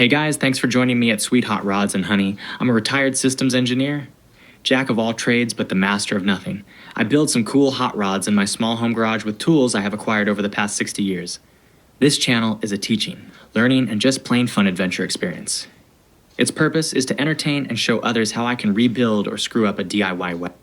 Hey guys, thanks for joining me at Sweet Hot Rods and Honey. I'm a retired systems engineer, jack of all trades but the master of nothing. I build some cool hot rods in my small home garage with tools I have acquired over the past 60 years. This channel is a teaching, learning, and just plain fun adventure experience. Its purpose is to entertain and show others how I can rebuild or screw up a DIY web.